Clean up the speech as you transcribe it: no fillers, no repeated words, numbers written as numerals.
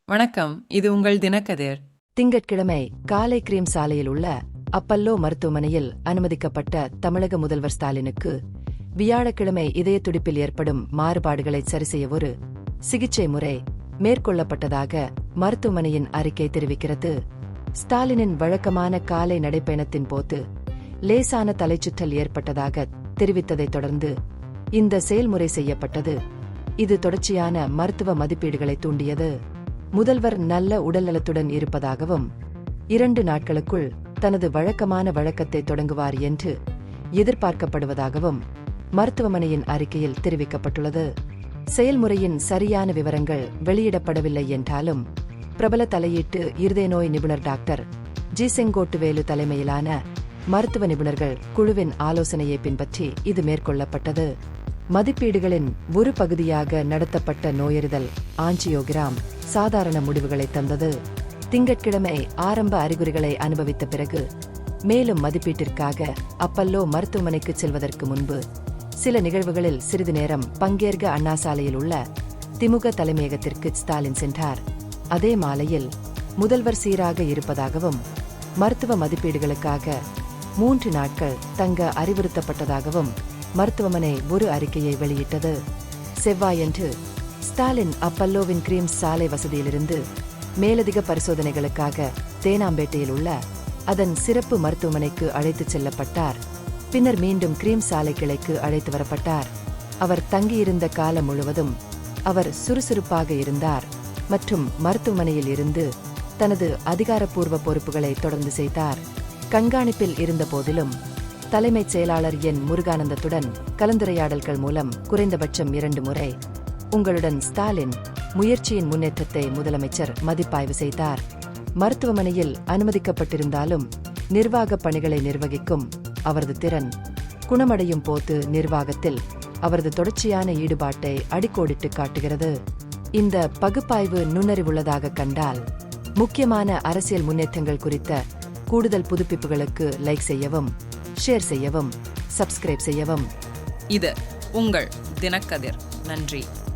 வணக்கம், இது உங்கள் தினக்கதிர். திங்கட்கிழமை காலை கிரீம் சாலையில் உள்ள அப்பல்லோ மருத்துவமனையில் அனுமதிக்கப்பட்ட தமிழக முதல்வர் ஸ்டாலினுக்கு வியாழக்கிழமை இதய துடிப்பில் ஏற்படும் மாறுபாடுகளை சரிசெய்ய ஒரு சிகிச்சை முறை மேற்கொள்ளப்பட்டதாக மருத்துவமனையின் அறிக்கை தெரிவிக்கிறது. ஸ்டாலினின் வழக்கமான காலை நடைப்பயணத்தின் போது லேசான தலைச்சுற்றல் ஏற்பட்டதாக தெரிவித்ததைத் தொடர்ந்து இந்த செயல்முறை செய்யப்பட்டது. இது தொடர்ச்சியான மருத்துவ மதிப்பீடுகளை தூண்டியது. முதல்வர் நல்ல உடல்நலத்துடன் இருப்பதாகவும் 2 நாட்களுக்குள் தனது வழக்கமான வழக்கத்தை தொடங்குவார் என்று எதிர்பார்க்கப்படுவதாகவும் மருத்துவமனையின் அறிக்கையில் தெரிவிக்கப்பட்டுள்ளது. செயல்முறையின் சரியான விவரங்கள் வெளியிடப்படவில்லை என்றாலும் பிரபல தலையீட்டு இருதய நோய் நிபுணர் டாக்டர் ஜி செங்கோட்டுவேலு தலைமையிலான மருத்துவ நிபுணர்கள் குழுவின் ஆலோசனையை பின்பற்றி இது மேற்கொள்ளப்பட்டது. மதிப்பீடுகளின் ஒரு பகுதியாக நடத்தப்பட்ட நோயறிதல் ஆஞ்சியோகிராம் சாதாரண முடிவுகளை தந்தது. திங்கட்கிழமை ஆரம்ப அறிகுறிகளை அனுபவித்த பிறகு மேலும் மதிப்பீட்டிற்காக அப்பல்லோ மருத்துவமனைக்கு செல்வதற்கு முன்பு சில நிகழ்வுகளில் சிறிது நேரம் பங்கேற்க அண்ணா சாலையில் உள்ள திமுக தலைமையகத்திற்கு ஸ்டாலின் சென்றார். அதே மாலையில் முதல்வர் சீராக இருப்பதாகவும் மருத்துவ மதிப்பீடுகளுக்காக 3 நாட்கள் தங்க அறிவுறுத்தப்பட்டதாகவும் மருத்துவமனை ஒரு அறிக்கையை வெளியிட்டது. செவ்வாயன்று ஸ்டாலின் அப்பல்லோவின் கிரீம் சாலை வசதியிலிருந்து மேலதிக பரிசோதனைகளுக்காக தேனாம்பேட்டையில் உள்ள அதன் சிறப்பு மருத்துவமனைக்கு அழைத்துச் செல்லப்பட்டார். பின்னர் மீண்டும் கிரீம் சாலை கிளைக்கு அழைத்து வரப்பட்டார். அவர் தங்கியிருந்த காலம் முழுவதும் அவர் சுறுசுறுப்பாக இருந்தார் மற்றும் மருத்துவமனையில் இருந்து தனது அதிகாரப்பூர்வ பொறுப்புகளை தொடர்ந்து செய்தார். கண்காணிப்பில் இருந்த போதிலும் தலைமைச் செயலாளர் என் முருகானந்தத்துடன் கலந்துரையாடல்கள் மூலம் குறைந்தபட்சம் 2 முறை உங்களுடன் ஸ்டாலின் முயற்சியின் முன்னேற்றத்தை முதலமைச்சர் மதிப்பாய்வு செய்தார். மருத்துவமனையில் அனுமதிக்கப்பட்டிருந்தாலும் நிர்வாகப் பணிகளை நிர்வகிக்கும் அவரது திறன், குணமடையும் போது நிர்வாகத்தில் அவரது தொடர்ச்சியான ஈடுபாட்டை அடிக்கோடிட்டு காட்டுகிறது. இந்த பகுப்பாய்வு நுண்ணறிவுள்ளதாக கண்டால் முக்கியமான அரசியல் முன்னேற்றங்கள் குறித்த கூடுதல் புதுப்பிப்புகளுக்கு லைக் செய்யவும், ஷேர் செய்யவும், சப்ஸ்கிரைப் செய்யவும். இது உங்கள் தினக்கதிர். நன்றி.